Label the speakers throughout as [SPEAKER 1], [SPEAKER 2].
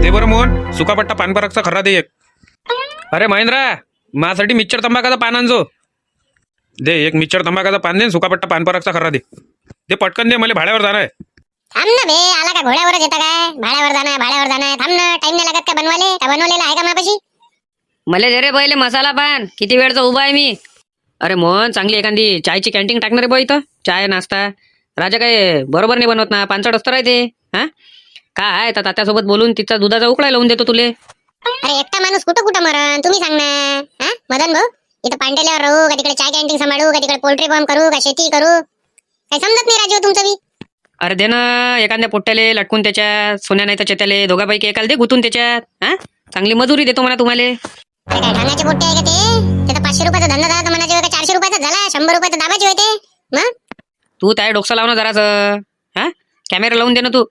[SPEAKER 1] दे बरं मोहन, सुकापट्टा पानपरागचा खर्रा दे एक. अरे महेंद्रा, माझ्यासाठी मिक्सर तंबाखाचा पान आणजो. दे एक मिक्सर तंबाखाचा पान दे, सुकापट्टा पानपरागचा खर्रा दे. दे पटकन दे, मला भाड्यावर जाणार आहे.
[SPEAKER 2] थांब ना बे, आला का घोड्यावरच येता काय? भाड्यावर जाणार थांब ना, टाइम नाही लागत का बनवाले? का बनवलेला आहे का मापाशी?
[SPEAKER 3] मले दे रे पहिले मसाला पान, किती वेळचा उभा आहे मी. अरे मोहन, चांगली एखादी चायची कॅन्टीन टाकणार आहे बा इथं. चाय नाश्ता राजा काय बरोबर नाही बनवत ना, पानसट असतं राहते. हा काय तर तात्यासोबत बोलून तिचा दुधाचा उकळा लावून देतो तुले.
[SPEAKER 2] अरे एकटा माणूस कुठं कुठं मरण, तुम्ही सांग ना. हा मदन भाऊ, इथं पांटेल्यावर राहू का तिकडे चाय कॅन्टीन सांभाळू का तिकडे पोल्ट्री फार्म करू का शेती करू? काही समजत नाही राजू तुमचं बी.
[SPEAKER 3] अरे दे ना एखाद्या पोट्याले लटकून त्याच्यात, सोन्या नाही तर चेत्याले दोघापैकी एकाला दे गुतून त्याच्यात. हा चांगली मजुरी देतो म्हणा तुम्हाला.
[SPEAKER 2] अरे काय ठाण्याचे पोट्टे आहे का ते? तर 500 रुपयाचा धंदा झाला तर म्हणायचे का 400 रुपयाचा झाला, 100 रुपयाचा दाबाचे होते मग.
[SPEAKER 3] तू त्या डोकसा लाव ना जरास. हा कॅमेरा लावून दे ना तू.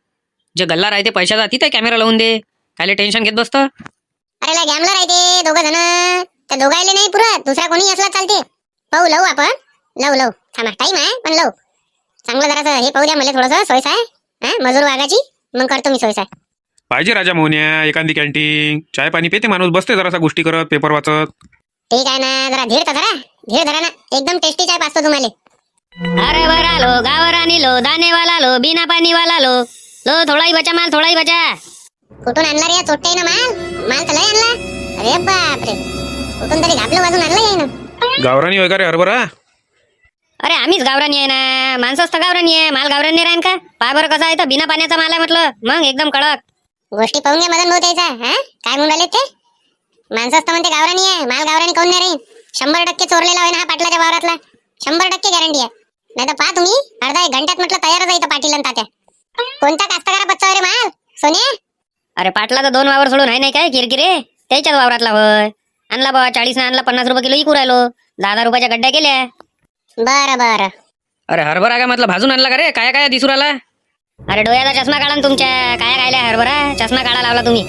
[SPEAKER 3] जे गल्ला राहते पैशाचा तिथे कॅमेरा लावून दे. काय टेन्शन घेत बसतं.
[SPEAKER 2] अरे ला गॅमला राहते दोघं जण, त्या दोघायले नाही पुरत, दुसरा कोणी असला चालते. पाहू लावू आपण, लावू थांबा, टाइम आहे पण लावू. चांगलं जरा हे पाहू द्या मला थोडंसं सोयस आहे. हा मजूर वागाची, मग करतो मी सोयस आहे.
[SPEAKER 1] पाहिजे राजा मोहन्या एखादी कॅन्टीन, चाय पाणी पेते माणूस, बसते जरासा गोष्टी करत, पेपर वाचत.
[SPEAKER 2] ठीक आहे ना, जरा धीर धरा ना, एकदम टेस्टी चाय पाचतो तुम्हाला.
[SPEAKER 4] अरे वर आलो, गावर आणलो, दाणेवाला लो, बिना पाणीवाला लो, थोडाही बचा माल, थोडाही बचा.
[SPEAKER 2] कुठून आणला रे चोट्टे ना माल तर लय आणला. अरे बापरे, कुठून तरी घापलं वाजून आणला याय ना.
[SPEAKER 1] गावरानी होय का रे हरभरा?
[SPEAKER 4] अरे आम्हीच गावरानी आहे ना, माणसंच तर गावरानी आहे, माल गावरानी नाही राहीन का? पहा बरं कसा आहे तर बिना पाण्याचा माल आहे म्हटलं, मग एकदम कडक.
[SPEAKER 2] गोष्टी पाहून घ्या मदन भाऊ त्याचा. हा काय म्हणून राहिले ते? माणसं असतं म्हणते गावरानी आहे, माल गावरानी काऊन नाही राहीन? 100% चोरलेला आहे ना हा पाटलाच्या वावरातला, 100% गॅरंटी आहे. नाही तर पहा तुम्ही, अर्धा 1 घंट्यात म्हटलं तयारच आहे इथं पाटील आणि तात्या. कोणता कास्तकारा बच्चा रे माल सोने?
[SPEAKER 4] अरे पाटला तर 2 वावर सोडून आहे नाही काय किरकिरे, त्याच्याच वावरातला होय. आणला बाबा 40 ना आणला, 50 रुपये किलो इकू राहिलो, 10 रुपयाच्या गड्ड्या केल्या.
[SPEAKER 2] बरं
[SPEAKER 3] अरे हरभरा काय म्हटलं भाजून आणला का रे? काय काय दिसू राहिला?
[SPEAKER 4] अरे डोळ्याचा चष्मा काढा ना तुमच्या, काय खायला हरभरा चष्मा काढा लावला तुम्ही.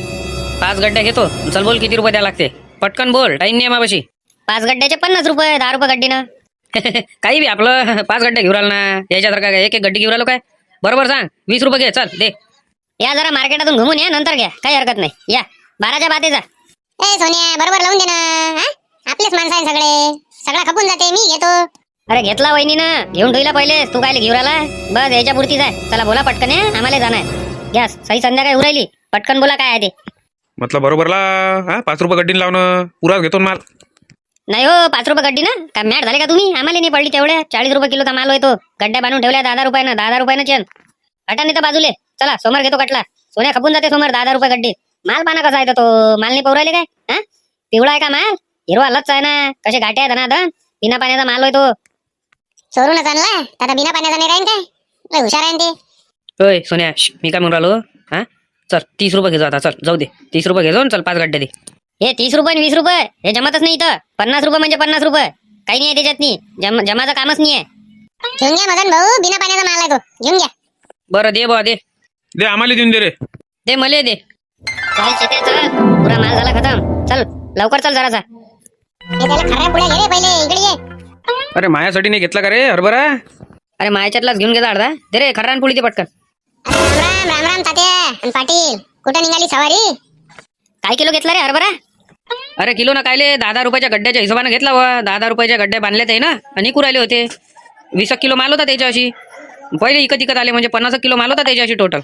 [SPEAKER 3] 5 गड्ड्या घेतो. चल बोल किती रुपये द्यायला लागते, पटकन बोल, टाइम नाही मापाशी.
[SPEAKER 4] 5 गड्ड्याचे 50 रुपये, 10 रुपये गड्डीनं.
[SPEAKER 3] काही बी आपलं 5 गड्ड्या घेऊन राहिला ना, याच्यासारखा काय एक गड्डी घेऊन राहिलो काय? बरोबर सांग, 20 रुपये घे, चल दे.
[SPEAKER 4] या जरा मार्केटातून घुमून या, नंतर घ्या, काही हरकत नाही. या 12च्या बातेचा.
[SPEAKER 2] ए सोन्या बरोबर लावून दे ना. हा आपलेच माणसं आहे सगळे, सगळा खपून जाते, मी घेतो.
[SPEAKER 4] अरे घेतला वहिनी ना, घेऊन ठेवला पहिले, तू काय घेऊन आला? बस याच्या पुरतीच आहे. चला बोला पटकन, आम्हाला जाणार. घ्या सही संध्याकाळी उरायली, पटकन बोला काय आहे ते.
[SPEAKER 1] म्हटलं बरोबरला. हा 5 रुपये गड्डीन लावणं, पुराच घेतो ना माल.
[SPEAKER 4] नाही हो, 5 रुपये गड्डी ना, काय मॅट झाले का तुम्ही? आम्हाला नाही पडली तेवढ्या. 40 रुपये किलोचा माल होतो, गड्ड्या बांधून ठेवल्या 10 रुपयानं, 10 रुपयानं चेन. हटा नाही तर बाजूले, चला सोमवार घेतो कटला. सोन्या खपून जाते सोमवार, 10 रुपये गड्डी. माल पाना कसा आहे तो? माल नाही पवरायले काय? हा पिवळा आहे का माल? हिरवा लच आहे ना, कसे घाटे आहे धनाधन, बिना पाण्याचा माल होतो.
[SPEAKER 2] चोरूनच आणला आता, बिना पाण्याचा नाही राहीन काय? लय हुशार आहे ते.
[SPEAKER 3] होय सोन्या, मी काय म्हणून राहिलो? हा चल 30 रुपये घेतो आता, चल जाऊ दे, 30 रुपये घेतो, चल 5 गड्ड्या दे.
[SPEAKER 4] हे 30 रुपये 20 रुपये हे जमतच नाही इथं. 50 रुपये म्हणजे 50 रुपये, काही नाही आहे त्याच्यात. नाही जमाचं कामच नाही आहे.
[SPEAKER 2] घेऊन घ्या मदन भाऊ, बिना पाण्याचा माल आहे तो, घेऊन घ्या.
[SPEAKER 3] बरं दे बा दे,
[SPEAKER 1] दे आम्हाला देऊन दे रे.
[SPEAKER 3] दे मले दे.
[SPEAKER 4] चल चिते चल, पुरा माल झाला खतम. चल लवकर चल जरासा.
[SPEAKER 2] हे त्याला खऱ्या पुढे घे रे, पहिले इकडे ये.
[SPEAKER 1] अरे माझ्यासाठी नाही घेतला का रे हरभरा?
[SPEAKER 3] अरे मायाच्यातलाच घेऊन घे अर्धा. दे रे खर्रान पोळी दे पटकन.
[SPEAKER 2] राम राम राम राम तात्या आणि पाटील, कुठं निघाली सवारी?
[SPEAKER 4] काय किलो घेतला रे हरभरा?
[SPEAKER 3] अरे किलो ना कायले, 10 रुपयाच्या गड्ड्याच्या हिशोबाने घेतला वा. 10 रुपयाच्या गड्ड्या बांधले ते ना, आणि कुरायले होते. 20 किलो माल होता त्याच्याशी. पहिले इकत आले म्हणजे 50 किलो माल होता त्याच्याशी टोटल.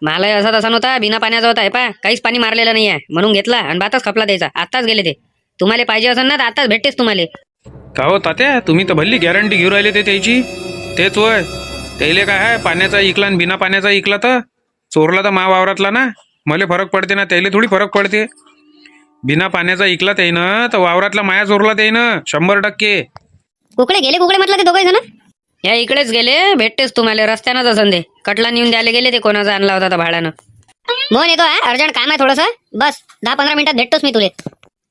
[SPEAKER 3] माल असा तसा नव्हता, बिना पाण्याचा होता. पा काहीच पाणी मारलेलं नाही आहे म्हणून घेतला, आणि भातच खपला द्यायचा. आताच गेले ते. तुम्हाला पाहिजे असेल ना तर आताच भेटतेच तुम्हाला.
[SPEAKER 1] का हो तात्या, तुम्ही तर भल्ली गॅरंटी घेऊन राहिले ते त्याची. तेच होय, त्याले काय आहे, पाण्याचा इकला आणि बिना पाण्याचा इकला तर चोरला तर मा वावरातला ना, मला फरक पडते ना, त्याला थोडी फरक पडते. बिना पाण्याचा इकला त्यानं तर वावरातला माया चोरला त्यानं 100%.
[SPEAKER 4] कुकडे गेले कुकडे म्हटलं ते दोघे जण?
[SPEAKER 3] या इकडेच गेले, भेटतेच तुम्हाला रस्त्यानंच असन ते. कटला नेऊन द्यायला गेले ते, कोणाचा आणला होता तर भाड्यानं.
[SPEAKER 4] मोहन येतो हा, अर्जंट काम आहे थोडंसं, बस 10-15 मिनिटात भेटतोच मी तुले.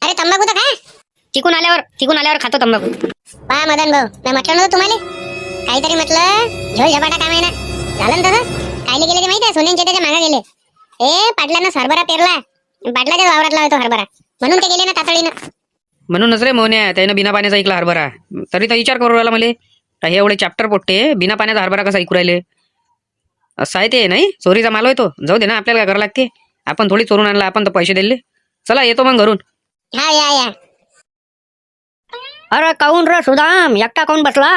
[SPEAKER 2] अरे तंबाखू तर काय?
[SPEAKER 4] तिकून आल्यावर खातो तंबाखू.
[SPEAKER 2] पहा मदन भाऊ, मी म्हटलं नव्हतं तुम्हाला, काहीतरी म्हटलं झोल झपाटा काम आहे ना. झालं ना तसं? कायले गेले ते माहिती आहे? सोन्यांच्या त्याच्या मागे गेले. ए पाटलानं हरभरा पेरला, पाटलाच्या वावरातला होतो हरभरा, म्हणून ते गेले ना तातडीनं.
[SPEAKER 3] म्हणूनच रे मोहन्या, त्यानं बिना पाण्याचा ऐकला हरभरा. तरी तर विचार करू राहिला मला, हे एवढे चॅप्टर पोट्टे बिना पाण्याचा हरभरा कसा ऐकू राहिले. असं आहे ते. नाही चोरीचा माल होय तो, जाऊ दे ना, आपल्याला काय करावं लागते. आपण थोडी चोरून आणला, आपण तर पैसे दिले. चला येतो मग घरून.
[SPEAKER 2] हा या या.
[SPEAKER 4] अरे काऊन रे सुदाम एकटा काऊन बसला?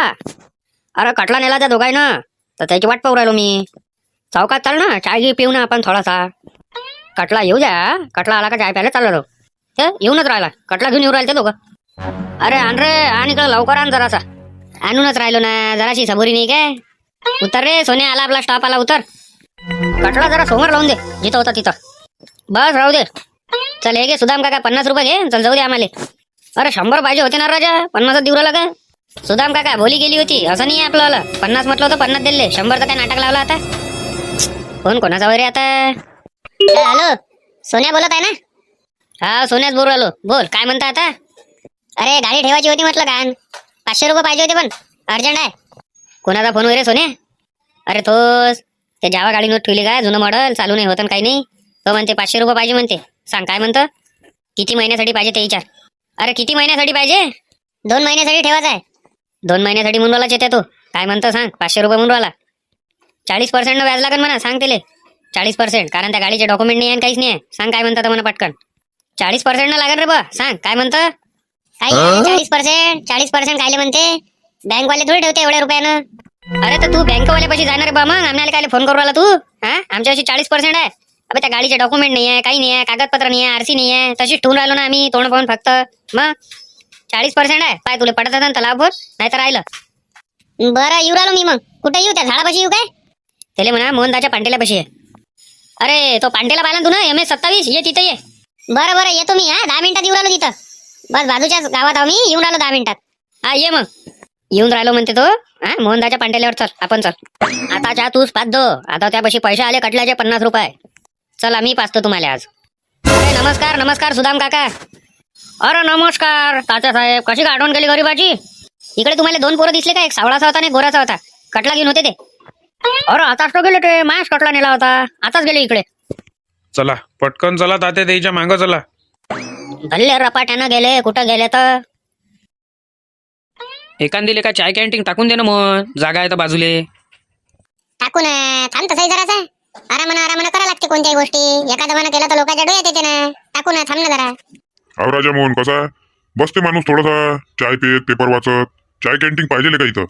[SPEAKER 4] अरे कटला नेला त्या दोघांना, तर त्याची वाट पाहू राहिलो मी. चौकात चाल ना, चाय घे पिऊ ना आपण थोडासा. कटला येऊ द्या, कटला आला का चाय प्यायला चाललो. ते येऊनच राहिला, कटला घेऊन येऊ राहिले ते दोघं. अरे आण रे, आण इकडं लवकर आण जरासा. आणूनच राहिलो ना, जराशी सबुरी नाही काय. उतर रे सोन्या, आला आपला स्टॉप आला, उतर. कटला जरा समोर लावून दे जिथं होता तिथं. बस राहू दे. चल हे घे सुदाम काका 50 रुपये घे, चल जाऊ दे आम्हाला. अरे 100 पाहिजे होते ना राजा, 50 देऊ राहिला का? सुदाम काका बोली गेली होती, असं नाही आपलं. 50 म्हटलं होतं 50 दिले, 100 तर काय नाटक लावला आता. फोन कोणाचा वगैरे आता?
[SPEAKER 2] हॅलो, सोन्या बोलत आहे ना?
[SPEAKER 4] हा सोन्याच बोलू राहिलो, बोल काय म्हणता आता?
[SPEAKER 2] अरे गाडी ठेवायची होती म्हटलं कान. 500 रुपये पाहिजे होते, पण अर्जंट आहे.
[SPEAKER 4] कोणाचा फोन वगैरे सोन्या? अरे तोच, ते जावा गाडी नोट ठेवली काय, जुनं मॉडेल चालू नाही होतं काही नाही. तो म्हणते 500 रुपये पाहिजे म्हणते. सांग काय म्हणतं? किती महिन्यासाठी पाहिजे ते विचार. अरे किती महिन्यासाठी पाहिजे?
[SPEAKER 2] 2 महिन्यासाठी ठेवायचं आहे.
[SPEAKER 4] 2 महिन्यासाठी म्हणून राहिला येते तो. काय म्हणतो सांग? 500 रुपये म्हणून राहिला. 40% व्याज लागेल म्हणा, सांग त्याले. 40%, कारण त्या गाडीचे डॉक्युमेंट नाही आहे, काहीच नाही आहे. सांग काय म्हणतात म्हणा पटकन. 40% लागेल रे बा, सांग काय म्हणतं?
[SPEAKER 2] काही 40% कायले म्हणते? बँकवाले थोडी ठेवते एवढ्या रुपयानं.
[SPEAKER 4] अरे तर तू बँकवाल्यापाशी जाणार रे बा, मग आम्हाला काय फोन करू राहिला तू? हा आमच्यापाशी 40% आहे. अबे त्या गाडीचे डॉक्युमेंट नाही आहे, काही नाही आहे, कागदपत्र नाही आहे, आरसी नाही आहे, तशीच ठेवून राहिलो ना आम्ही तोंड पाहून फक्त. मग 40% आहे, पाय तुला पडत असेल तर लाभ होत, नाही तर राहिलं.
[SPEAKER 2] बरं येऊ राहिलो मी. मग कुठे येऊ? त्या झाडापाशी येऊ काय?
[SPEAKER 4] त्याला म्हणा मोहनदाच्या पांटेल्यापाशी आहे. अरे तो पांटेला पाहिला तू ना, MS27, ये तिथे ये.
[SPEAKER 2] बरं बरं येतो मी. हा 10 मिनिटात येऊ राहिलो तिथं. बस बाजूच्याच गावात आहो मी, येऊन राहिलो 10 मिनिटात.
[SPEAKER 4] हा ये मग. येऊन राहिलो म्हणते तो. हा मोहनदाच्या पांटेल्यावर चल आपण, चल. आता चहा तूच पाच दो. आता त्यापाशी पैसे आले कटल्याचे 50 रुपये. चला मी पाचतो तुम्हाला आज. अरे नमस्कार नमस्कार सुदाम काका. अरे नमस्कार तात्या साहेब, कशी का आठवण केली गरीबाची? इकडे तुम्हाला 2 पोरं दिसले का? एक सावळाचा होता आणि एक गोराचा होता. कटला घेऊन होते ते. अरे आताच तो गेले ते, मायाच कटला नेला होता, आताच गेले इकडे.
[SPEAKER 1] चला पटकन चला तात्या, त्याच्या मागं चला.
[SPEAKER 4] भल्ले रपाट्यानं गेले, कुठं गेले तर?
[SPEAKER 3] एखादीले का चाय कॅन्टीन टाकून दे ना, मग जागा आहे तर बाजूले.
[SPEAKER 2] टाकू ना, थांब तसंही जरासा. आरामानं करा लागते कोणत्याही गोष्टी. एखादा मना केला तर लोकांच्या डोळ्यात येते ना. टाकू ना, थांब ना जरा.
[SPEAKER 5] अहो राजा मोहन कसा बसते माणूस थोडासा चाय पेत पेपर वाचत. चाय कॅन्टीन पाहिजे का इथं?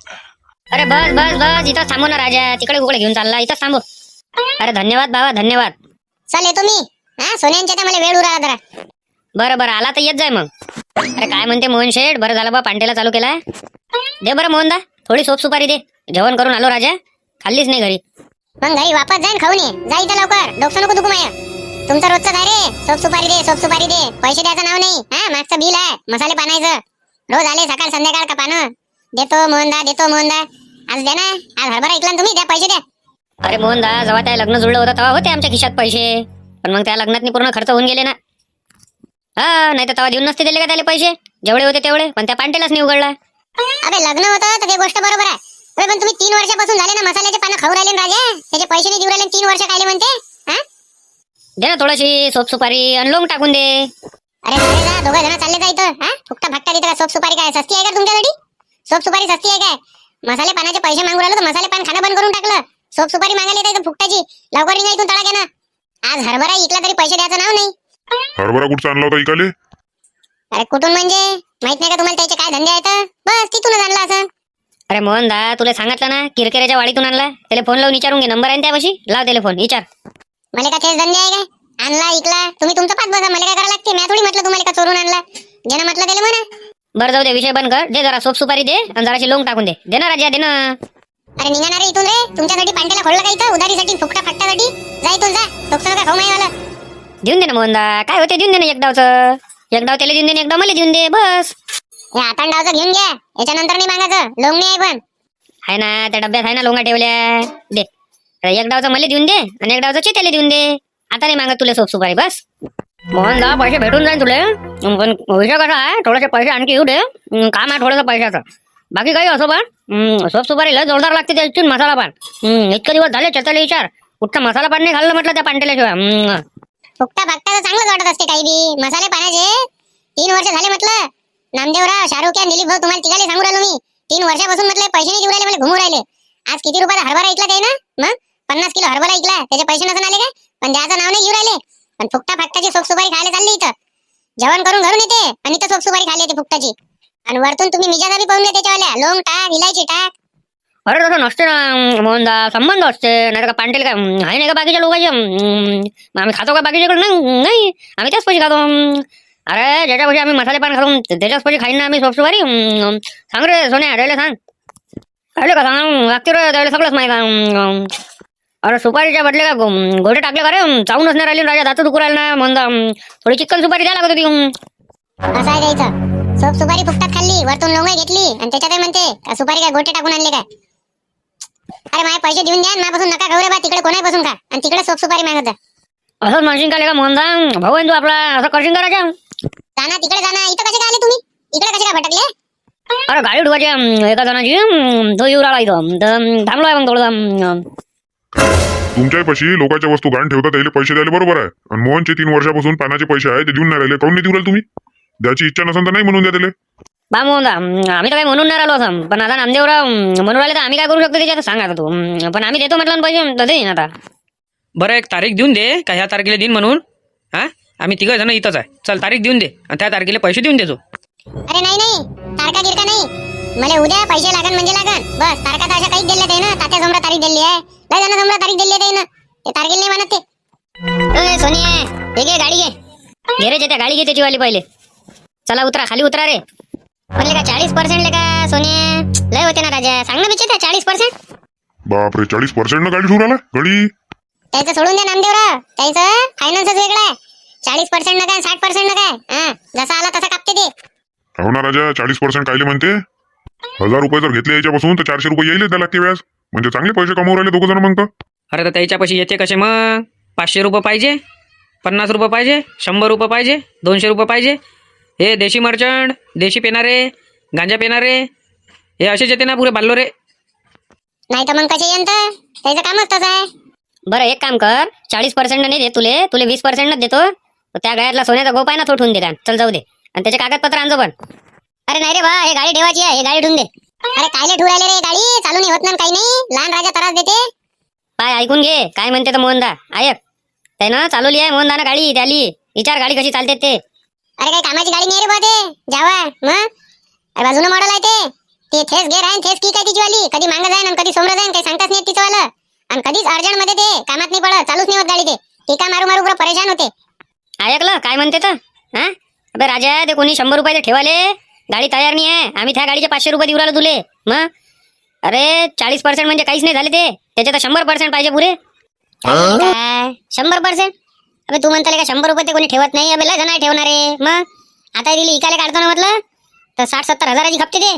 [SPEAKER 4] अरे बस बस बस, इथंच थांबू ना राजा, तिकडे कुकडे घेऊन चालला, इथंच थांबू. अरे धन्यवाद बाबा, धन्यवाद.
[SPEAKER 2] चल येतो मी. हा सोन्यांच्या तर मला वेळ उराला जरा.
[SPEAKER 4] बरं बरं आला तर येत जाय मग. अरे काय म्हणते मोहन शेठ, बरं झालं बा पांटेला चालू केला. दे बरं मोहनदा, थोडी सोप सुपारी दे. जेवण करून आलो राजा, खाल्लीच नाही घरी.
[SPEAKER 2] मग घरी वापस जाईन खाऊन ये. जा इथं लवकर, डोकं नको दुखू माया. तुमचं रोजचं काय रे? सोप सुपारी दे, सोप सुपारी दे. पैसे द्यायचं नाव नाही. हा मागचं बिल आहे मसाले पाण्याचं. रोज आले सकाळ संध्याकाळ का पानं. देतो मोहनदा, देतो मोहनदा. आज द्या ना, आज हरभरा ऐकला तुम्ही, द्या पैसे द्या.
[SPEAKER 4] अरे मोहनदा, जेव्हा त्या लग्न जुळलं होतं तेव्हा होते आमच्या खिशात पैसे, पण मग त्या लग्नात पूर्ण खर्च होऊन गेले ना. हा नाही तर तेव्हा देऊन नसते दिले का त्याला पैसे, जेवढे होते तेवढे, पण त्या पांटेलाच नाही उघडला.
[SPEAKER 2] अबे लग्न होतं तर ते गोष्ट बरोबर आहे. अबे पण तुम्ही 3 वर्षापासून झाले ना मसाल्याचे पानं खाऊ राहिले ना राजा. त्याचे पैसे नाही देऊ राहिले, 3 वर्ष खायले म्हणते. हा
[SPEAKER 4] दे ना थोडीशी सोप सुपारी आणि लोंग टाकून दे.
[SPEAKER 2] अरे चालले जा, 2 जण चालले जा इथं. हा फुकटा फटका देता का? सोप सुपारी काय सस्ती आहे का तुमच्यासाठी? सोप सुपारी सस्ती आहे काय? मसाले पानाचे पैसे मागू राहिलो तर मसाले पान खाणं बंद करून टाकलं. सोप सुपारी मागायला येते फुकटाची. लवकर निघा इथून तळाक्यानं. आज हरभरा इकला तरी पैसे द्यायचं नाव नाही.
[SPEAKER 5] हरभरा कुठचा आणला होता इकाले?
[SPEAKER 2] अरे कुठून म्हणजे? माहित नाही का तुम्हाला त्याचे काय धंदे आहेत? बस तिथूनच आणला असं.
[SPEAKER 4] अरे मोहनदा, तुला सांगितलं ना किरकिऱ्याच्या वाडीतून आणला. त्याला फोन लावून विचारून घे, नंबर आहे ना त्यापाशी, लाव त्याला फोन, विचार.
[SPEAKER 2] मला का तेच धंदे आहे काय? आणला इकला तुम्ही तुमचं पाच बघा, मला काय करायला लागते? मी थोडी म्हटलं तुम्हाला का चोरून आणला. ज्यानं म्हटलं त्याला म्हणा.
[SPEAKER 4] बरं जाऊ दे, विषय बंद कर. दे जरा सोप सुपारी दे आणि जराशी लोंग टाकून दे. दे ना राजा, दे ना.
[SPEAKER 2] अरे निघणार इथून रे. तुमच्यासाठी पांट्याला खोडलं का इथं? उधारीसाठी, फुकटा फटकासाठी. जा इथून जा. टोकसन का खाऊ मायवाला.
[SPEAKER 4] देऊन दे ना मोहनदा, काय होते, देऊन दे ना एकदावचं. एकदाव त्याला देऊन दे, एकदा मला देऊन दे, बस.
[SPEAKER 2] हे आतांडावचं घेऊन घ्या. याच्यानंतर नाही मागायचं. लोंगणी आहे पण.
[SPEAKER 4] आहे ना त्या डब्यात, आहे ना लोंगा ठेवल्या. दे एकदावचं मला देऊन दे आणि एकदावचं चित्याला देऊन दे. आता नाही मागत तुला सोप सुपारी, बस. मोहनदा पैसे भेटून जाईल तुला, पण विषय कसा आहे, थोडेसे पैसे आणखी येऊ दे. काम आहे थोडंसं पैशाचं, बाकी काही असो. पण सोप सुपारी लय जोरदार लागते त्याची. मसाला पान इतके दिवस झाले चतले विचार, कुठचा मसाला पान नाही खाल्लं म्हटलं त्या पांटेल्याशिवाय.
[SPEAKER 2] फुकटा फटका चांगलंच वाटत असते काही बी. मसाले पाण्याचे 3 वर्ष झाले म्हटलं. नामदेवराव, शाहरुख खान, दिलीप भाऊ, तुम्हाला तिघाले सांगू राहिलो मी. 3 वर्षापासून म्हटलं पैसे नाही देऊ राहिले, मला घुमू राहिले. आज किती रुपयाचा हरभरा ऐकला ते ना? मग 50 किलो हरभरा ऐकला, त्याचे पैसे नसून आले काय? पण द्याचं नाव नाही घेऊ राहिले. पण फुकटा फाकटाची सोप सुपारी खायला चालली इथं. जेवण करून घरून येते आणि इथं सोप सुपारी खायला येते फुकटाची. आणि वरतून तुम्ही मिजाजा बी पाहून घ्या त्याच्यावाल्या, लोंग टाक, इलायची टाक.
[SPEAKER 4] अरे तसं नसते ना मोहनदा, संबंध असते. नाही का पांटेल काय आहे नाही का बाकीच्या लोकांचे? आम्ही खातो का बाकीच्याकडे? नाही नाही, आम्ही त्याच पैसे खातो. अरे ज्याच्या पैसे आम्ही मसाले पान खातो त्याच्याच पैसे खाईन ना आम्ही सोपसुपारी. सांग रे सोन्या, द्यायला सांग. अरे का सांग लागते रे, द्यायला सगळंच माहिती आहे. अरे सुपारीच्या बदले का घोडे टाकले का रे? चावूनच नाही राहिले राजा, दात दुखू राहिला ना मोहनदा. थोडी चिकन सुपारी द्यायला लागत होती.
[SPEAKER 2] असं आहे द्यायचं. सोप सुपारी फुकटात खाल्ली, वरतून लोंग घेतली आणि त्याच्यातही म्हणते का सुपारी काय गोटे टाकून आणले काय? अरे माझे पैसे देऊन द्या, माझ्यापासून नका खाऊ रे बा. तिकडे कोणाही बसून खा आणि तिकडे सोप सुपारी मागत जा.
[SPEAKER 4] असंच म्हणशील का मोहनदा? भाऊ आहे तू आपला, असं करशील का राजा?
[SPEAKER 2] जाना तिकडे, जाना. इथं कसे काय आले तुम्ही? इकडे कसे काय भटकले?
[SPEAKER 4] अरे गाडी उडवायची एका जणाची, तो येऊ राहिला इथं. थांबलो आहे मग थोडं.
[SPEAKER 5] तुमच्यापाशी लोकांच्या वस्तू घाण ठेवतात, त्याला पैसे द्यायला बरोबर आहे. आणि मोहनचे 3 वर्षापासून पानाचे पैसे आहे ते देऊन नाही राहिले. काऊन नाही देऊ राहिले तुम्ही? द्यायची इच्छा नसेल तर नाही म्हणून द्या त्याला.
[SPEAKER 4] बा मोहनदा, आम्ही तर काही म्हणून नाही राहिलो असं. पण आता नामदेवराव म्हणून राहिले तर आम्ही काय करू शकतो त्याच्यात? सांगा आता तू. पण आम्ही देतो म्हटलं ना पैसे, तर देईन आता.
[SPEAKER 3] बरं एक तारीख देऊन दे का ह्या तारखेला देईन म्हणून. हा, आम्ही तिघं जण इथंच आहे. चल तारीख देऊन दे आणि त्या तारखेला पैसे देऊन देतो.
[SPEAKER 2] अरे नाही नाही, तारका गिरका नाही. मला उद्या पैसे लागन म्हणजे लागन. बस तारका तर अशा काहीच दिल्या ते ना. तात्या समोर तारीख दिली आहे, लय जण समोर तारीख दिली आहे ना. ते तारखेला नाही म्हणत ते.
[SPEAKER 4] सोनिया, हे घे गाडी घे. घे रे त्या गाडी घे त्याची वाली पहिले. चला उतरा, खाली उतरा रे.
[SPEAKER 2] म्हणले का 40% ले का सोने? लय होते ना राजा, सांग ना बिचे त्या 40%.
[SPEAKER 5] बापरे, 40% न गाडी ठेवून राहिला गडी.
[SPEAKER 2] त्याचं सोडून द्या नामदेवराव, त्याचं फायनान्सच वेगळं आहे. 40% न काय 60% न काय, हा जसा आला तसा कापते ते.
[SPEAKER 5] हो ना राजा, 40% कायले म्हणते? 1000 रुपये जर घेतले याच्यापासून तर 400 रुपये येईल त्या लागते व्याज. म्हणजे चांगले पैसे कमवू राहिले दोघं जण मग तर.
[SPEAKER 3] अरे तर त्याच्यापाशी येते कसे मग? 500 रुपये पाहिजे, 50 रुपये पाहिजे, 100 रुपये पाहिजे, 200 रुपये पाहिजे. हे देशी मर्चंट, देशी पेनारे, गांजा पेनारे, हे असेच येते ना पुरे बाल्लो रे.
[SPEAKER 2] नाही तर मग कसे यंत, त्याचं कामच तसं आहे.
[SPEAKER 4] बरं एक काम कर, 40% नाही देत तुले 20% देतो. त्या गाड्यातला सोन्याचा गोप आहे ना, तो ठेवून दे. चल जाऊ दे. आणि त्याचे कागदपत्र आणजो पण.
[SPEAKER 2] अरे नाही रे बा, हे गाडी ठेवायची आहे, हे गाडी ठेवून दे. अरे कायले ठेवू राहिले रे गाडी? चालू नाही होत ना काही नाही. लहान राजा त्रास देते.
[SPEAKER 4] पाय ऐकून घे काय म्हणते तर मोहनदा. ऐक, त्यानं चालवली आहे मोहनदानं गाडी, त्याली विचार गाडी कशी चालते ते.
[SPEAKER 2] अरे काही कामाची गाडी नाही रे बा ते. जावा मग, अरे बाजूनं मॉडेल आहे ते. ते थेस घेर आहे, थेस की काय तिची वाली. कधी मागं जाईन आणि कधी समोर जाईन, काही सांगताच नाही तिचं वालं. आणि कधीच अर्जंट मध्ये ते कामात नाही पडत, चालूच नाही होत गाडी. ते टीका मारू मारू पुरा परेशान होते.
[SPEAKER 4] ऐकलं काय म्हणते तर? हा अबे राजा, ते कोणी 100 रुपयाचे ठेवाले, गाडी तयार नाही आहे. आम्ही त्या गाडीचे 500 रुपये देऊ राहिलो तुले. मग अरे 40% म्हणजे काहीच नाही झाले ते. त्याचे तर 100% पाहिजे पुरे.
[SPEAKER 2] काय 100%? अबे तू म्हणताले का 100 रुपये ते कोणी ठेवत नाही? अबे लय जण ठेवणारे. मग आता दिली इकाले काढतो ना म्हटलं तर 60-70 हजाराची खपते ते.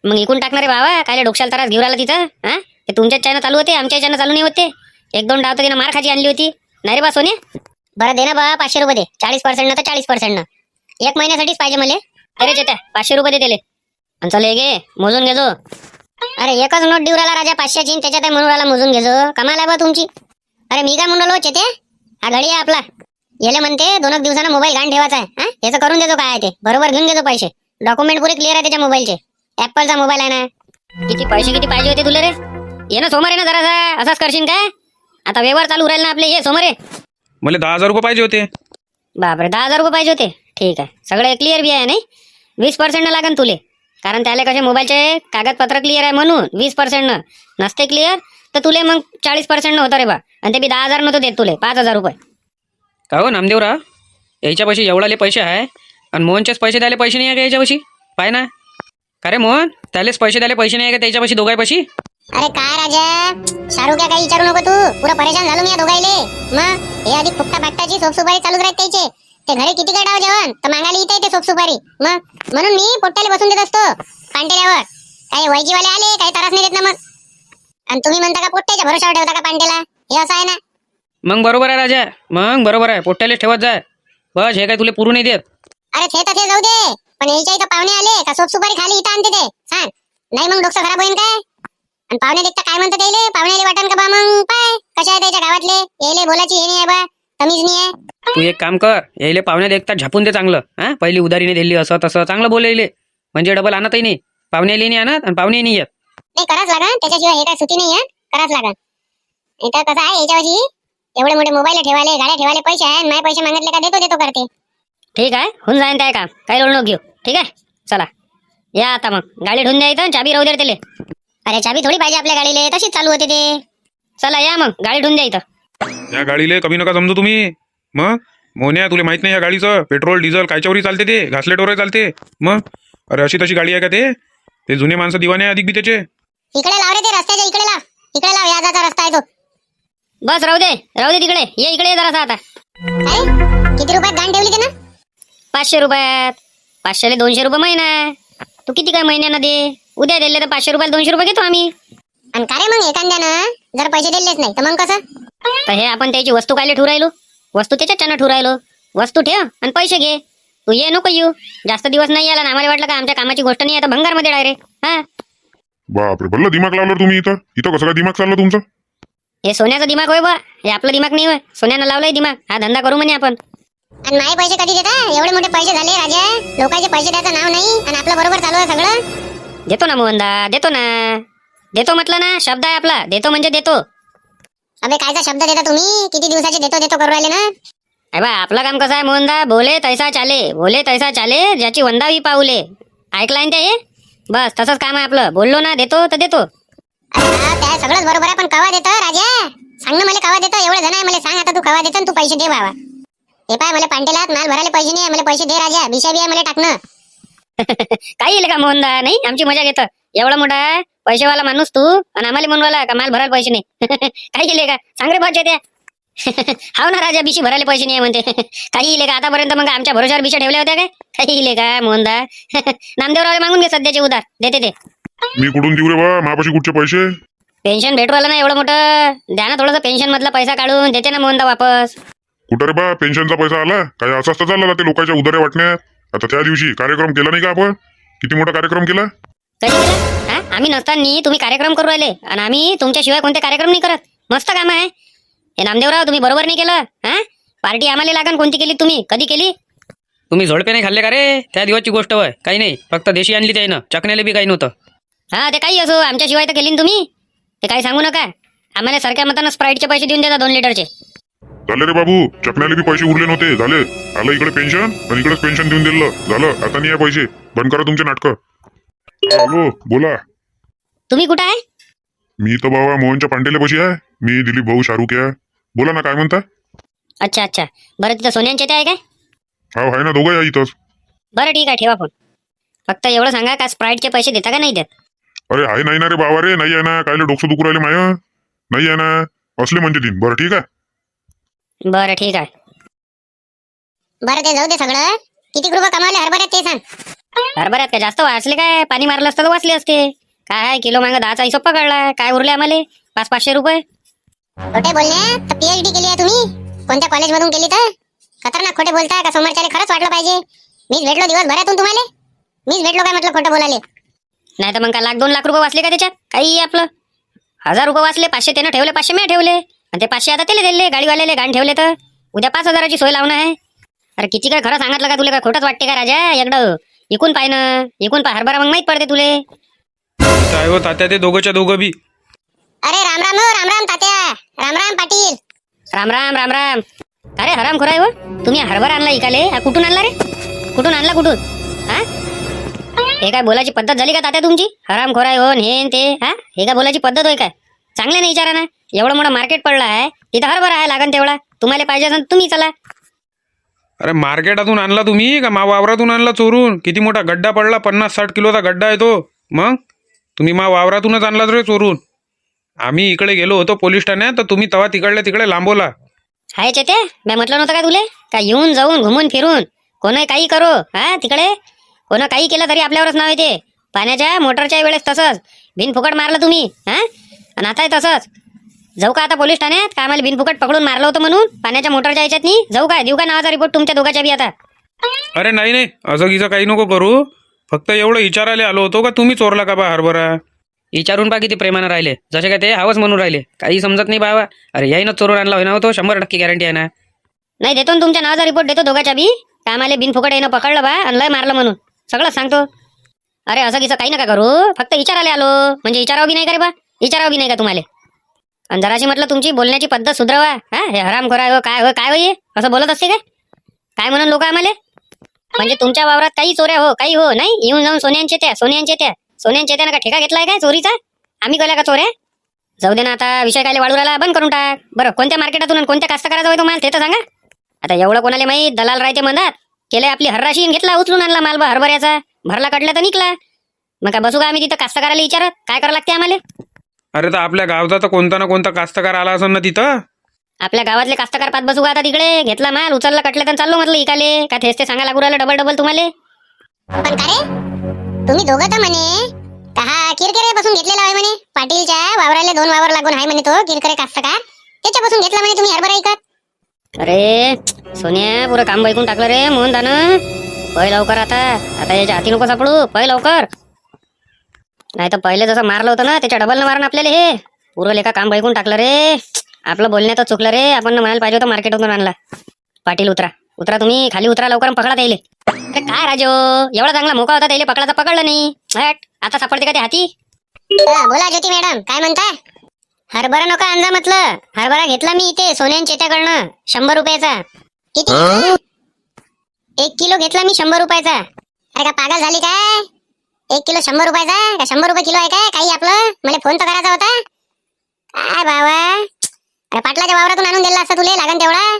[SPEAKER 4] मग इकून टाकणारे बाबा, काय डोक्याला त्रास घेऊन राहिला तिथं? हा ते तुमच्याच चायना चालू होते, आमच्या चायना चालू नाही होते. 1-2 डाव तर तिनं मार खाची आणली होती. नाही रे बा सोने.
[SPEAKER 2] बरं दे ना बा 500 रुपये दे. 40% न तर 40% न. 1 महिन्यासाठीच पाहिजे मला.
[SPEAKER 4] अरे चेत्या 500 रुपये दे त्याले. आणि चल हे घे, मोजून घेजो.
[SPEAKER 2] अरे एकच नोट देऊ राहिला राजा 500ची, त्याच्यात म्हणून राहिला मोजून घेजो. कमाल आहे बा तुमची. अरे मी काय म्हणून राहिलो चेते, हा घडी आहे आपला. याले म्हणते 2 दिवसांना मोबाईल घाण ठेवायचा आहे. हा याचं करून देतो काय आहे ते, बरोबर घेऊन देतो पैसे. डॉक्युमेंट पुरे क्लिअर आहे त्याच्या मोबाईलचे. ऍपलचा मोबाईल आहे ना.
[SPEAKER 4] किती पैसे किती पाहिजे होते तुला रे? ये ना सोमवार, आहे ना जरा असाच करशील काय? आता व्यवहार चालू राहील ना आपले. ये सोमवार आहे.
[SPEAKER 1] मला 10,000 रुपये पाहिजे होते.
[SPEAKER 4] बापरे, 10,000 रुपये पाहिजे होते. ठीक आहे, सगळे क्लिअर बी आहे नाही. 20% लागन तुले, कारण त्याला कसे मोबाईलचे कागदपत्र क्लिअर आहे म्हणून. 20% नसते क्लिअर तर तुले मग 40% होतं रे बा. आणि ते बी 10,000 नव्हतं देत तुले, 5,000 रुपये.
[SPEAKER 3] का हो नामदेवराव, याच्यापाशी एवढाले पैसे आहे आणि मोहनचेच पैसे द्यायला पैसे नाही आहे का याच्यापाशी? पाय ना. का रे मोहन, त्यालेच पैसे द्यायला पैसे नाही आहे का त्याच्यापाशी दोघांपाशी?
[SPEAKER 2] अरे काय राजा, शाहरुख काय काही विचारू नको तू. पुरा परेशान झालो मी या दोघाईले. मग हे आधी फुकटा फाकटाची सोपसुपारी चालूच राहत त्याचे. ते घरी किती काय डाव जेवण तर मागायला इथे येते सोपसुपारी. मग म्हणून मी पोट्याला बसून देत असतो पांटेल्यावर. काही वैजीवाले आले काही त्रास नाही देत ना मग. आणि तुम्ही म्हणता का पोट्याच्या भरोशावर ठेवता का पांटेला? हे असं आहे ना.
[SPEAKER 3] मग बरोबर आहे राजा, मग बरोबर आहे. पोट्यालेच ठेवत जाय बस. हे काय तुला पुरू नाही देत.
[SPEAKER 2] अरे ते तर ते जाऊ दे, पण याच्या इथं पाहुणे आले का सोपसुपारी खाली इथं आणते ते सांग. नाही मग डोकं खराब होईल काय? आणि पाहुणे देखता काय म्हणतात त्याले? पाहुण्याले वाटण का बा मग पाय कशा आहे त्याच्या गावातले. यायले बोलायची हे नाही आहे बा, तमीज नाही आहे.
[SPEAKER 3] तू एक काम कर, यायले पाहुणे देखता झापून दे चांगलं. हा पहिली उधारीने दिली असं तसं चांगलं बोलायले, म्हणजे डबल आणतही नाही. पाहुण्याला नाही आणत आणि पाहुणे नाही येत.
[SPEAKER 2] नाही कराच लागन, त्याच्याशिवाय हे काय सुटी नाही आहे. कराच लागन. इथं कसं आहे याच्यावरची एवढे मोठे मोबाईल ठेवाले, गाड्या ठेवाले पैसे आहे, माझे पैसे मागितले का देतो देतो करते.
[SPEAKER 4] ठीक आहे, होऊन जाईन त्या काम, काही लोड नको घेऊ. ठीक आहे, चला या आता मग. गाडी ठेवून द्या इथं, चाबी राहू दे त्याले.
[SPEAKER 2] अरे चाबी थोडी पाहिजे आपल्या गाडीले, तशीच चालू होते ते.
[SPEAKER 4] चला या मग, गाडी ठेवून द्या इथं.
[SPEAKER 1] या गाडीले कमी नका समजू तुम्ही. मग मोन्या तुला माहित नाही या गाडीचं पेट्रोल डिझेल कायच्यावरही चालते, ते घासलेटवरही चालते. मग अरे अशी तशी गाडी आहे का ते जुने माणसं दिवाने आहे अधिक बी त्याचे.
[SPEAKER 2] इकडे लाव रे, ते रस्त्याच्या इकडे लाव, इकडे लाव, या जाचा रस्ता आहे तो.
[SPEAKER 4] बस राहू दे तिकडे. ये इकडे ये जरासा आता.
[SPEAKER 2] काय किती रुपयात गाण ठेवली ते ना?
[SPEAKER 4] 500 रुपयात. 500ले 200 रुपये महिना. तू किती काय महिन्यानं दे. उद्या दिले तर 500 रुपयाला 200 रुपये घेतो आम्ही.
[SPEAKER 2] आणि का रे मग एखाद्यानं जर पैसे दिलेच नाही तर मग कसं?
[SPEAKER 4] तर हे आपण त्याची वस्तू कायले ठेवू राहिलो. वस्तू त्याच्यानं ठेवू राहिलो. वस्तू ठेव आणि पैसे घे. तू ये नको येऊ. जास्त दिवस नाही आला ना आम्हाला वाटलं का आमच्या कामाची गोष्ट नाही, आता भंगारमध्ये डायरेक्ट. हा,
[SPEAKER 5] बापरे, भल्ला दिमाग लावलं तुम्ही इथं. इथं कसं काय दिमाग चाललं तुमचं?
[SPEAKER 4] हे सोन्याचा दिमाग होय बा. हे आपलं दिमाग नाही होय. सोन्यानं लावलंय दिमाग. हा धंदा करू म्हणे आपण.
[SPEAKER 2] आणि माझे पैसे कधी देता? एवढे मोठे पैसे झाले राजा, लोकांचे पैसे द्यायचं नाव नाही, आणि आपलं बरोबर चालू आहे सगळं.
[SPEAKER 4] देतो ना मोहनदा, देतो ना. देतो म्हटलं ना, शब्द आहे आपला. देतो म्हणजे देतो.
[SPEAKER 2] अबे कायचा शब्द देता तुम्ही? किती दिवसाचे देतो देतो करू राहिले ना?
[SPEAKER 4] बा आपलं काम कसं आहे मोहनदा, बोले तैसा चाले, बोले तैसा चाले, ज्याची वंदावी पाऊले. ऐकलाय ना ते? बस तसंच काम आहे आपलं. बोललो ना देतो तर देतो.
[SPEAKER 2] त्या सगळंच बरोबर आहे, पण कवा देतं राजा? सांग ना मला, कवा देतं? एवढं जण आहे, मला सांग आता तू कवा देतं, तू पैसे दे बाबा. हे पाय, मला पांटेलात माल भरायला पैसे नाही, मला पैसे दे राजा. बिशा बिया मला टाकणं.
[SPEAKER 4] काही येईल का मोहनदा? नाही, आमची मजा घेतं. एवढा मोठा पैसेवाला माणूस तू, आणि आम्हाला म्हणवाला का माल भरायला पैसे नाही. काही येईल का? सांग रे भाज्या त्या. हाव ना राजा, बिशी भरायला पैसे नाही म्हणते. काही येईल का? आतापर्यंत मग आमच्या भरोशावर बिशा ठेवल्या होत्या काय? काही येईल का मोहनदा? नामदेवरावला मागून घे सध्याचे उधार, देते ते.
[SPEAKER 5] मी कुठून देऊ रे बा मापाशी कुठचे पैसे?
[SPEAKER 4] पेन्शन भेटू आलं ना एवढं मोठं. द्या ना थोडंसं पेन्शन मधला पैसा काढून, देते ना मोहनदा वापस.
[SPEAKER 5] कुठं रे बा पेन्शनचा पैसा आला? काय असं असतं चाललं जाते लोकांच्या उधारे वाटण्यात. आता त्या दिवशी कार्यक्रम केला नाही का आपण? किती मोठा कार्यक्रम केला.
[SPEAKER 4] कधी केलं? हा, आम्ही नसताना तुम्ही कार्यक्रम करू राहिले, आणि आम्ही तुमच्याशिवाय कोणते कार्यक्रम नाही करत. मस्त काम आहे हे नामदेवराव, तुम्ही बरोबर नाही केलं. हा, पार्टी आम्हाला लागन. कोणती केली तुम्ही? कधी केली?
[SPEAKER 3] तुम्ही झोडपे नाही खाल्ले का रे? त्या दिवसची गोष्ट होय. काही नाही, फक्त देशी आणली त्यानं, चकण्याला बी काही नव्हतं.
[SPEAKER 4] हा, ते काही असो, आमच्याशिवाय तर केली ना तुम्ही. ते काही सांगू नका. आम्हाला सारख्या मतानं स्प्राईटचे पैसे देऊन देता 2 लिटरचे.
[SPEAKER 5] झाले रे बाबू, चकण्याला बी पैसे उरले नव्हते. झाले, आलं इकडे पेन्शन आणि इकडेच पेन्शन देऊन दिलं. झालं, आता नाही आहे पैसे. बंद करा तुमचे नाटकं. हॅलो, बोला.
[SPEAKER 4] तुम्ही कुठं आहे?
[SPEAKER 5] मी तर बाबा मोहनच्या पांडेले पैसे आहे. मी दिलीप भाऊ शाहरुख आहे. बोला ना, काय म्हणता?
[SPEAKER 4] अच्छा अच्छा, बरं तिथं सोन्यांचे ते आहे काय?
[SPEAKER 5] हा आहे ना, दोघं या इथंच.
[SPEAKER 4] बरं ठीक आहे, ठेवा फोन. फक्त एवढं सांगा का स्प्राईटचे पैसे देता का नाही देत?
[SPEAKER 5] अरे आहे नाही ना रे बाबा रे, नाही आहे ना. कायले डोकं दुखू राहिले माय? नाही आहे ना, असले म्हणजे दिन. बरं ठीक आहे.
[SPEAKER 4] बरं ठीक आहे.
[SPEAKER 2] बरं ते जाऊ दे सगळं. किती रुपये कमावले हरभऱ्यात ते सांग.
[SPEAKER 4] हरभऱ्यात काय जास्त वाचले काय? पाणी मारलं असतं तर वाचले असते. काय किलो मागं 10चा हिशोब पकडला. काय उरले आम्हाला? 500-500 रुपये.
[SPEAKER 2] खोटे बोलणे तर PhD केली आहे तुम्ही? कोणत्या कॉलेज मधून केली तर? खतरनाक खोटे बोलताय का? समोरच्याला खरंच वाटलं पाहिजे. मीच भेटलो दिवसभरातून तुम्हाला. मीच भेटलो काय म्हटलं खोटं बोलाले?
[SPEAKER 4] नाही तर मग काय 1-2 लाख रुपये वाचले का त्याच्यात? काही आपलं 1000 रुपये वाचले. 500 त्यानं ठेवले, 500 मी ठेवले, आणि ते 500 आता त्याला दिले. गाडीवाल्याला गाण ठेवले तर उद्या 5000ची सोय लावणं आहे. अरे किती काय खरं सांगितलं का तुला? काय खोटंच वाटते का राजा? एकदा इकून पाय ना, इकून पाय हरभरा, मग माहित पडते तुले.
[SPEAKER 1] काय हो तात्या, ते दोघंच्या दोघं बी.
[SPEAKER 2] अरे राम राम, राम राम तात्या. राम राम पाटील.
[SPEAKER 4] राम राम राम राम. अरे हराम खोराय हो, तुम्ही हरभरा आणला इकाले? कुठून आणला रे? कुठून आणला? कुठून? हा, हे काय बोलायची पद्धत झाली का तात्या तुमची? हराम खोराय हो हे ते. हा, हे काय बोलायची पद्धत होय काय? चांगले नाही विचारा ना. एवढं मोठं मार्केट पडलं आहे, तिथं हरभरा आहे लागन तेवढा. तुम्हाला पाहिजे असेल तुम्ही चला.
[SPEAKER 1] अरे मार्केटातून आणला तुम्ही का मा वावरातून आणला चोरून? किती मोठा गड्डा पडला, 50-60 किलोचा गड्डा आहे तो. मग तुम्ही मा वावरातूनच आणलाच रे चोरून. आम्ही इकडे गेलो होतो पोलीस ठाण्यात, तर तुम्ही तवा तिकडल्या तिकडे लांबवला.
[SPEAKER 4] हाय चेते, मी म्हटलं नव्हतं का तुले का येऊन जाऊन घुमून फिरून कोणी काही करो. हा, तिकडे कोण काही केलं तरी आपल्यावरच नाव येते. पाण्याच्या मोटरच्या वेळेस तसंच बिनफुकट मारलं तुम्ही. हा, आणि आता तसंच जाऊ का आता पोलीस ठाण्यात? का आम्हाला बिनफुकट पकडून मारलं होतं म्हणून पाण्याच्या मोटरच्या ह्याच्यात नाही जाऊ काय? देऊ का नावाचा रिपोर्ट तुमच्या दोघांच्या बी आता?
[SPEAKER 1] अरे नाही नाही, असं गिसं काही नको करू. फक्त एवढं विचारायला आलो होतो का तुम्ही चोरला का बा हरभरा.
[SPEAKER 3] विचारून पा किती प्रेमानं राहिले, जसे काय ते हावच म्हणून राहिले. काही समजत नाही बाबा. अरे याईनच चोरून आणला होय ना तो, 100% गॅरंटी आहे ना.
[SPEAKER 4] नाही देतो ना तुमच्या नावाचा रिपोर्ट देतो दोघांच्या बी. का आम्हाला बिनफुकट येणं पकडलं बा आणि लय मारलं म्हणून सगळंच सांगतो. अरे असं गिसं काही नका करू. फक्त विचारायला आलो म्हणजे विचारावं बी नाही का रे बा? विचारावं बी नाही का तुम्हाला? आणि जराशी म्हटलं तुमची बोलण्याची पद्धत सुधरवा. हा हे हरामखोर आहे हो, काय हो काय हो हे? असं बोलत असते काय म्हणून लोक आम्हाला? म्हणजे तुमच्या वावरात काही चोऱ्या हो काही हो नाही, येऊन जाऊन सोन्यांचे त्यानं का ठेका घेतलाय काय चोरीचा? आम्ही केल्या का चोऱ्या? जाऊ दे ना आता, विषय काय वाढू राहिला, बंद करून टाक. बरं कोणत्या मार्केटातून आणि कोणत्या कास्तकाराचा होय तो माल ते तर सांगा. आता एवढं कोणाला माहित, दलाल राहते म्हणतात. केले आपली हर्राशी घेतला, उचलून आणला माल हरभऱ्याचा, भरला काढला तर निघला. मग काय बसू का आम्ही तिथं कास्तकाराला विचारत काय करावं लागते आम्हाला?
[SPEAKER 1] अरे तर आपल्या गावचा तर कोणता ना कोणता कास्तकार आला असेल ना तिथं.
[SPEAKER 4] आपल्या गावातले कास्तकार पाच बसू का आता तिकडे? घेतला माल, उचलला कटले तर चाललो म्हटलं इकाले. का तेच ते सांगा लागू राहिलं डबल डबल तुम्हाला?
[SPEAKER 2] पण का रे, तुम्ही दोघं तर म्हणे का हा किरकिरे बसून घेतलेला आहे म्हणे, पाटीलच्या वावराले 2 वावर लागून आहे म्हणे तो किरकिरे कास्तकार, त्याच्यापासून घेतला म्हणे तुम्ही हरभरा इकत.
[SPEAKER 4] अरे सोन्या, पुरं काम बैकून टाकलं रे मोहन दानं. पै लवकर आता याच्या हाती नको सापडू, पै लवकर. नाही तर पहिले जसं मारलं होतं ना त्याच्या डबल न मारण आपल्याला. हे पुरं लेखा काम बैकून टाकलं रे. आपलं बोलण्यातच चुकलं रे, आपण म्हणायला पाहिजे होतं मार्केटमधून आणला. पाटील उतरा तुम्ही, खाली उतरा लवकर, पकडा त्याले. अरे काय राजो, एवढा चांगला मोका होता त्याले पकडायचा, पकडलं नाही. हट, आता सापडते का ते हाती?
[SPEAKER 2] बोला ज्योती मॅडम, काय म्हणता? हरभरा नका आणजा म्हटलं. हरभरा घेतला मी इथे सोन्यान चेत्याकडनं 100 रुपयाचा. किती? 1 किलो घेतला मी 100 रुपयाचा. अरे का पागल झाली काय? 1 किलो 100 रुपयाचा का 100 रुपये किलो आहे काय? काही आपलं मला फोन तर करायचा होता. काय बाबा, अरे पाटलाच्या वावरातून आणून दिला असता तुले, लागन तेवढा.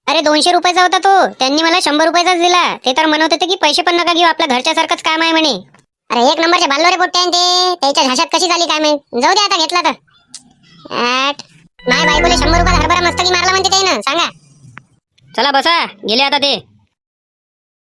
[SPEAKER 2] अरे 200 रुपयाचा होता तो, त्यांनी मला 100 रुपयाचाच दिला. ते तर म्हणत होते की पैसे पण नका घेऊ, आपल्या घरच्यासारखंच काम आहे म्हणे. अरे 1 नंबरचे बाल्लोरे पोट्टे आहे ते, त्याच्या झाशात कशी झाली काय माहित. जाऊ दे आता, घेतला तर. नाही बायकोले 100 रुपयात हरभरा मस्तकी मारला म्हणते त्यानं, सांगा.
[SPEAKER 4] चला बसा, गेले आता ते.